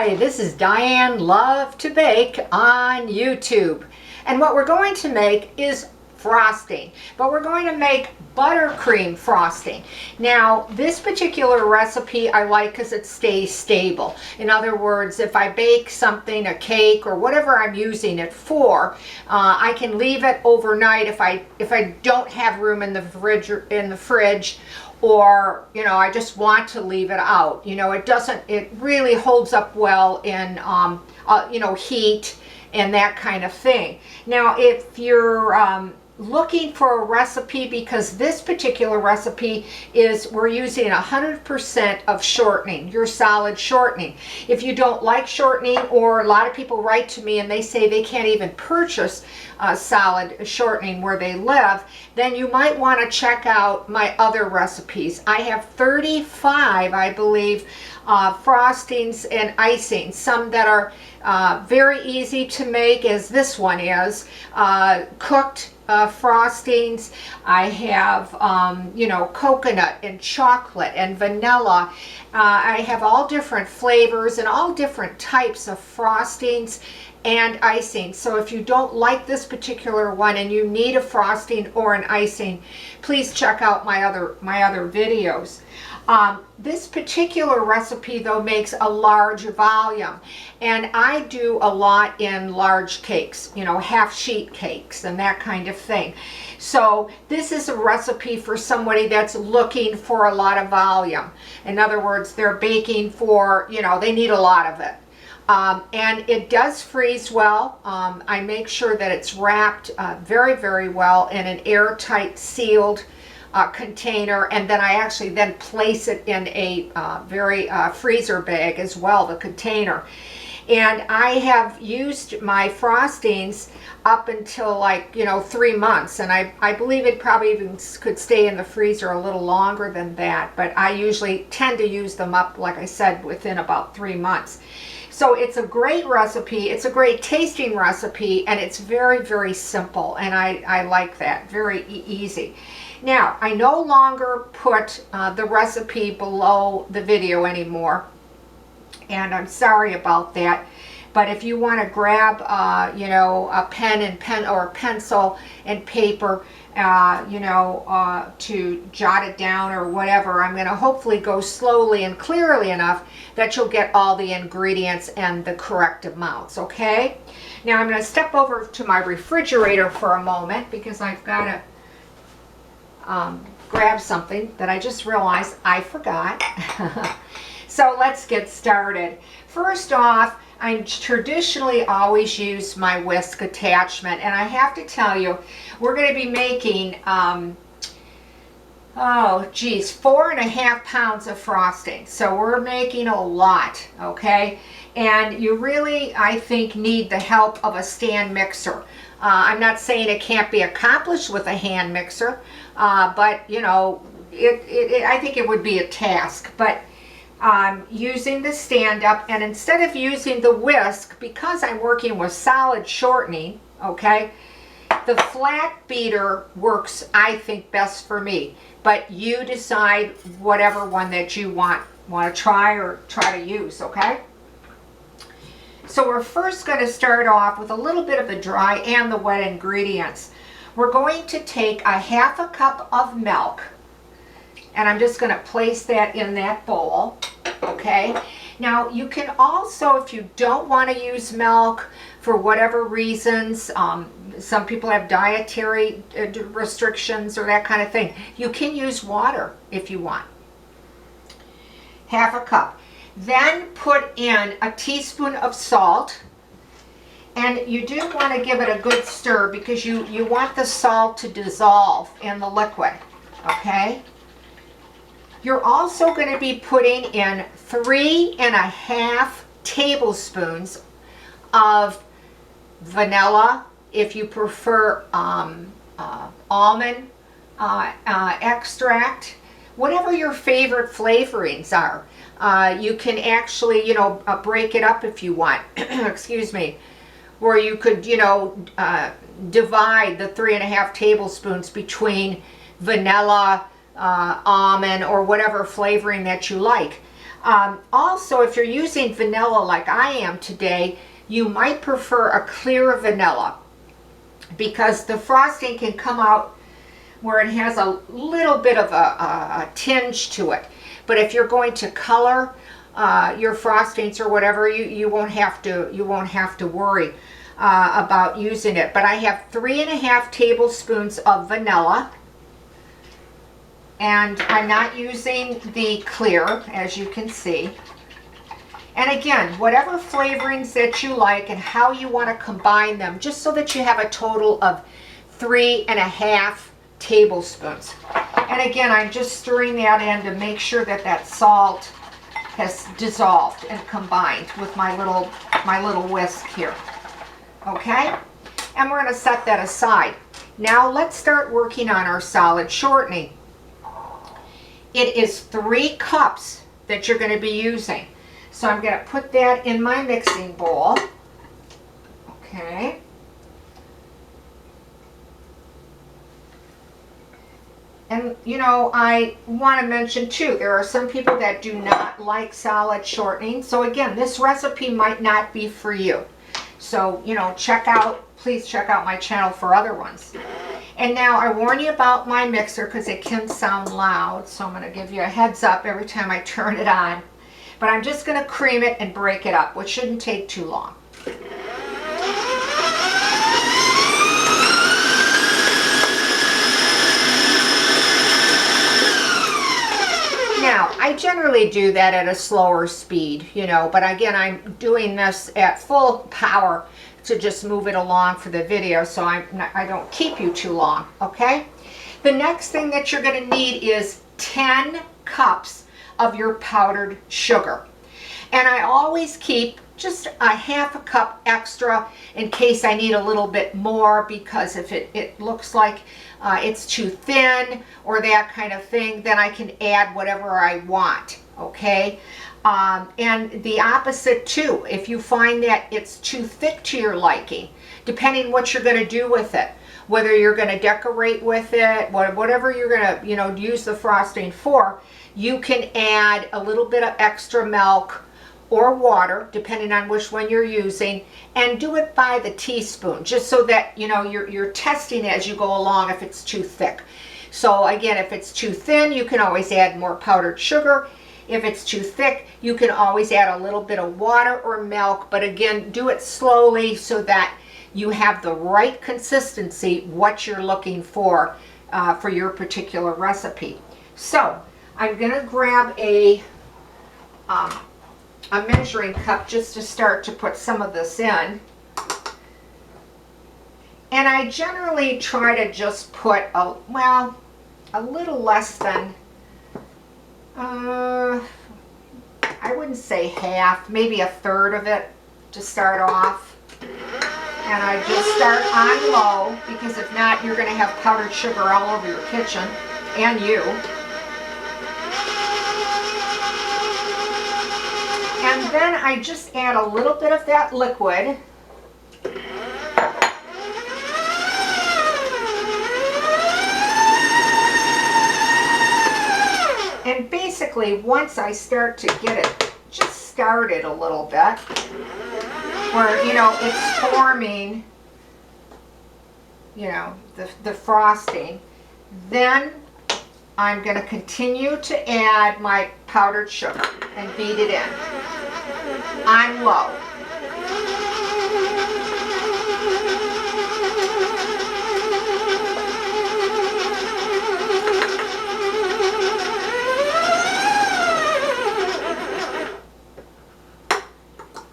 Hi, this is Diane Lovetobake on YouTube. And what we're going to make is frosting, but we're going to make buttercream frosting. Now, this particular recipe I like because it stays stable. In other words, if I bake something, a cake or whatever I'm using it for, I can leave it overnight if I don't have room in the fridge, or I just want to leave it out. It really holds up well in heat and that kind of thing. Now, if you're looking for a recipe, because this particular recipe we're using 100% of shortening, your solid shortening. If you don't like shortening, or a lot of people write to me and they say they can't even purchase solid shortening where they live, then you might want to check out my other recipes. I have 35, I believe, frostings and icing, some that are very easy to make, as this one is, cooked frostings. I have coconut and chocolate and vanilla. I have all different flavors and all different types of frostings and icing. So if you don't like this particular one and you need a frosting or an icing, please check out my other videos. This particular recipe, though, makes a large volume, and I do a lot in large cakes, half sheet cakes and that kind of thing. So this is a recipe for somebody that's looking for a lot of volume. In other words, they're baking for, they need a lot of it. And it does freeze well. I make sure that it's wrapped very, very well in an airtight, sealed container, and then I actually then place it in a very freezer bag as well, the container. And I have used my frostings up until 3 months, and I believe it probably even could stay in the freezer a little longer than that, but I usually tend to use them up, like I said, within about 3 months. So it's a great recipe, it's a great tasting recipe, and it's very, very simple, and I like that, very easy. Now, I no longer put the recipe below the video anymore, and I'm sorry about that. But if you want to grab, a pen or a pencil and paper, to jot it down or whatever, I'm going to hopefully go slowly and clearly enough that you'll get all the ingredients and the correct amounts, okay? Now, I'm going to step over to my refrigerator for a moment because I've got to grab something that I just realized I forgot. So let's get started. First off, I traditionally always use my whisk attachment, and I have to tell you, we're going to be making 4.5 pounds of frosting. So we're making a lot, okay? And you really, I think, need the help of a stand mixer. I'm not saying it can't be accomplished with a hand mixer, but I think it would be a task. But using the stand-up, and instead of using the whisk, because I'm working with solid shortening, okay, the flat beater works, I think, best for me. But you decide whatever one that you want to try to use, okay? So we're first going to start off with a little bit of the dry and the wet ingredients. We're going to take a 1/2 cup of milk, and I'm just going to place that in that bowl, okay? Now, you can also, if you don't want to use milk for whatever reasons, some people have dietary restrictions or that kind of thing, you can use water if you want. 1/2 cup. Then put in a teaspoon of salt, and you do want to give it a good stir because you want the salt to dissolve in the liquid, okay? You're also going to be putting in 3.5 tablespoons of vanilla, if you prefer almond extract, whatever your favorite flavorings are. You can actually, break it up if you want, excuse me, where you could, divide the 3.5 tablespoons between vanilla, almond, or whatever flavoring that you like. Also, if you're using vanilla like I am today, you might prefer a clear vanilla because the frosting can come out where it has a little bit of a tinge to it. But if you're going to color your frostings or whatever, you won't have to worry about using it. But I have 3.5 tablespoons of vanilla, and I'm not using the clear, as you can see. And again, whatever flavorings that you like and how you want to combine them, just so that you have a total of 3.5 tablespoons. And again, I'm just stirring that in to make sure that that salt has dissolved and combined with my little whisk here. Okay? And we're going to set that aside. Now let's start working on our solid shortening. It is 3 cups that you're going to be using. So I'm going to put that in my mixing bowl. Okay. And you know, I want to mention too, there are some people that do not like solid shortening. So again, this recipe might not be for you. So, you know, please check out my channel for other ones. And now I warn you about my mixer because it can sound loud. So I'm going to give you a heads up every time I turn it on. But I'm just going to cream it and break it up, which shouldn't take too long. Now, I generally do that at a slower speed, you know, but again, I'm doing this at full power to just move it along for the video, so I don't keep you too long, okay? The next thing that you're going to need is 10 cups of your powdered sugar. And I always keep just a half a cup extra in case I need a little bit more, because if it looks like it's too thin or that kind of thing, then I can add whatever I want, okay? And the opposite too, if you find that it's too thick to your liking, depending what you're going to do with it, whether you're going to decorate with it, whatever you're going to, you know, use the frosting for, you can add a little bit of extra milk or water, depending on which one you're using, and do it by the teaspoon, just so that, you know, you're testing as you go along if it's too thick. So again, if it's too thin, you can always add more powdered sugar. If it's too thick, you can always add a little bit of water or milk, but again, do it slowly so that you have the right consistency, what you're looking for your particular recipe. So I'm gonna grab a measuring cup just to start to put some of this in. And I generally try to just put a little less than, I wouldn't say half, maybe a third of it to start off. And I just start on low, because if not, you're going to have powdered sugar all over your kitchen, and you. And then I just add a little bit of that liquid. And basically, once I start to get it just started a little bit, where, you know, it's forming, you know, the frosting, then I'm going to continue to add my powdered sugar and beat it in on low.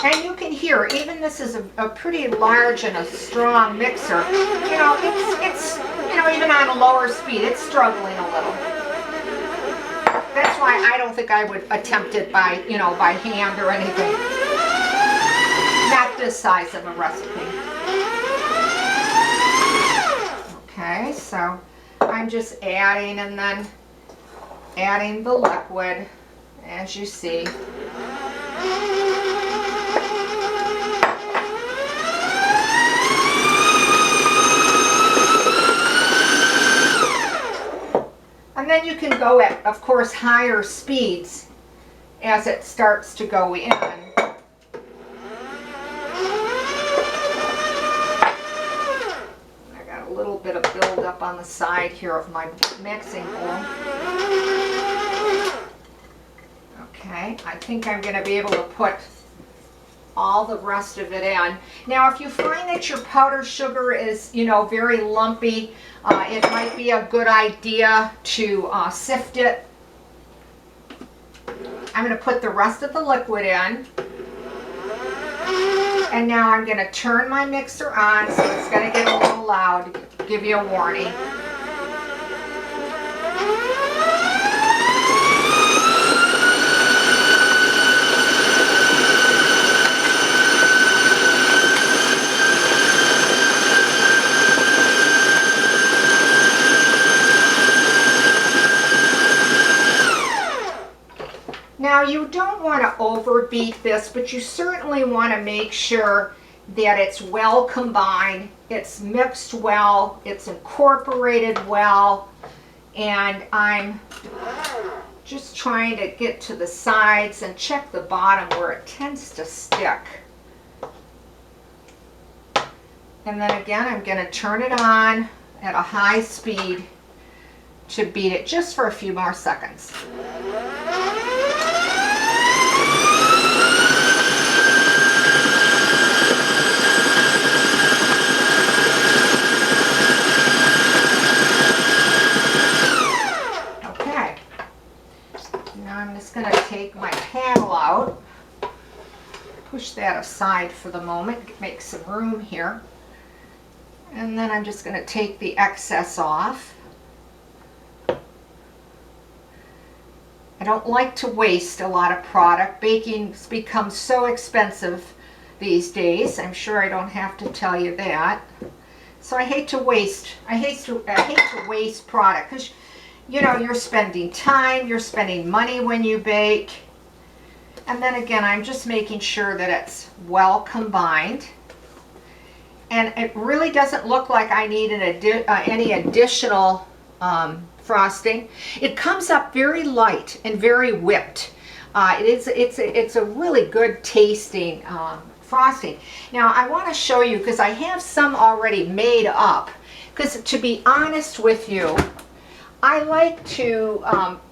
And you can hear, even this is a pretty large and a strong mixer, you know, it's you know, even on a lower speed, it's struggling a little. That's why I don't think I would attempt it by, you know, by hand or anything. Not this size of a recipe. Okay, so I'm just adding and then adding the liquid, as you see. And then you can go at, of course, higher speeds as it starts to go in. A little bit of buildup on the side here of my mixing bowl. Okay, I think I'm going to be able to put all the rest of it in. Now, if you find that your powdered sugar is, very lumpy, it might be a good idea to sift it. I'm going to put the rest of the liquid in. And now I'm going to turn my mixer on, so it's going to get a little loud, to give you a warning. Now, you don't want to overbeat this, but you certainly want to make sure that it's well combined, it's mixed well, it's incorporated well, and I'm just trying to get to the sides and check the bottom where it tends to stick. And then again, I'm going to turn it on at a high speed to beat it just for a few more seconds. Going to take my paddle out, push that aside for the moment, make some room here, and then I'm just going to take the excess off. I don't like to waste a lot of product. Baking's become so expensive these days. I'm sure I don't have to tell you that. So I hate to waste. I hate to waste product, because you're spending time, you're spending money when you bake. And then again, I'm just making sure that it's well combined. And it really doesn't look like I need any additional frosting. It comes up very light and very whipped. It's a really good tasting frosting. Now, I want to show you, because I have some already made up. Because to be honest with you, I like to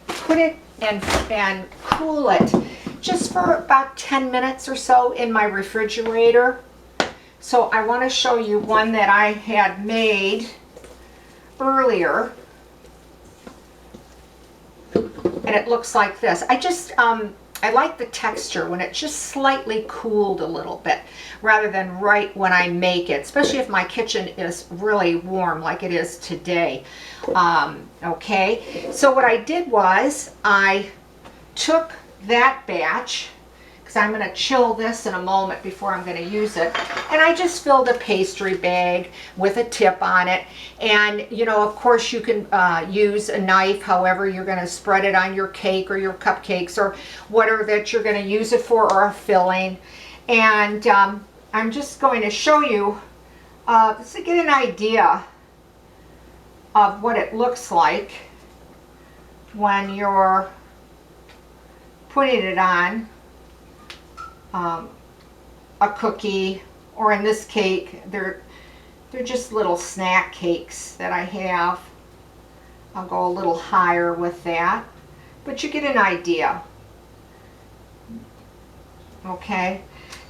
put it and cool it just for about 10 minutes or so in my refrigerator. So I want to show you one that I had made earlier. And it looks like this. I like the texture when it just slightly cooled a little bit rather than right when I make it, especially if my kitchen is really warm like it is today. Okay, so what I did was I took that batch, because I'm going to chill this in a moment before I'm going to use it, and I just filled a pastry bag with a tip on it. And of course you can use a knife, however you're going to spread it on your cake or your cupcakes or whatever that you're going to use it for, or a filling. And I'm just going to show you just to get an idea of what it looks like when you're putting it on a cookie, or in this cake, they're just little snack cakes that I have. I'll go a little higher with that, but you get an idea. Okay,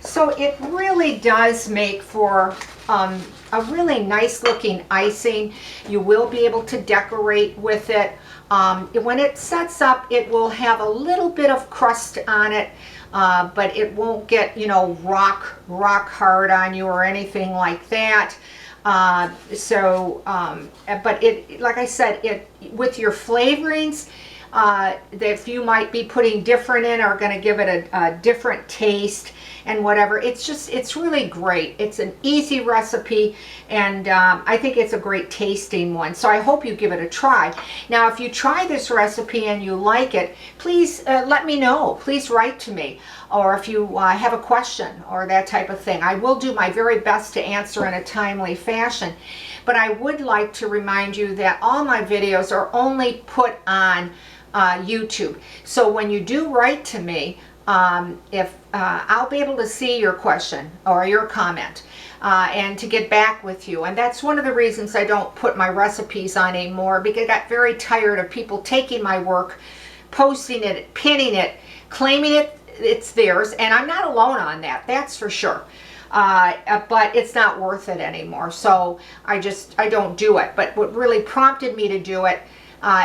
so it really does make for a really nice looking icing. You will be able to decorate with it. When it sets up, it will have a little bit of crust on it, but it won't get, rock hard on you or anything like that. But it, like I said, with your flavorings, that you might be putting different in are going to give it a different taste and whatever. It's really great. It's an easy recipe, and I think it's a great tasting one. So I hope you give it a try. Now, if you try this recipe and you like it, please let me know. Please write to me. Or if you have a question or that type of thing, I will do my very best to answer in a timely fashion. But I would like to remind you that all my videos are only put on YouTube. So when you do write to me, if I'll be able to see your question or your comment and to get back with you. And that's one of the reasons I don't put my recipes on anymore, because I got very tired of people taking my work, posting it, pinning it, claiming it's theirs, and I'm not alone on that, that's for sure. But it's not worth it anymore, so I don't do it. But what really prompted me to do it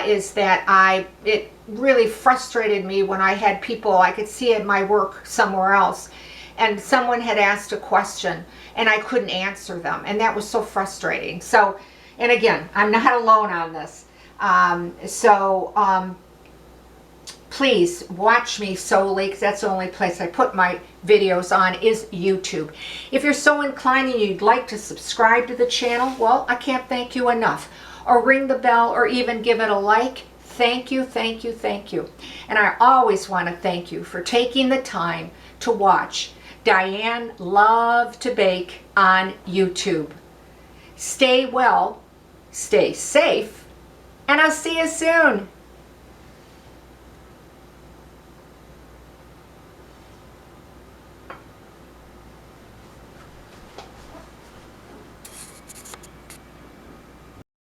is that it really frustrated me when I had people, I could see in my work somewhere else, and someone had asked a question and I couldn't answer them, and that was so frustrating. So, and again, I'm not alone on this. Please watch me solely, because that's the only place I put my videos on is YouTube. If you're so inclined and you'd like to subscribe to the channel, well, I can't thank you enough. Or ring the bell, or even give it a like. Thank you, thank you, thank you. And I always want to thank you for taking the time to watch Diane Lovetobake on YouTube. Stay well, stay safe, and I'll see you soon.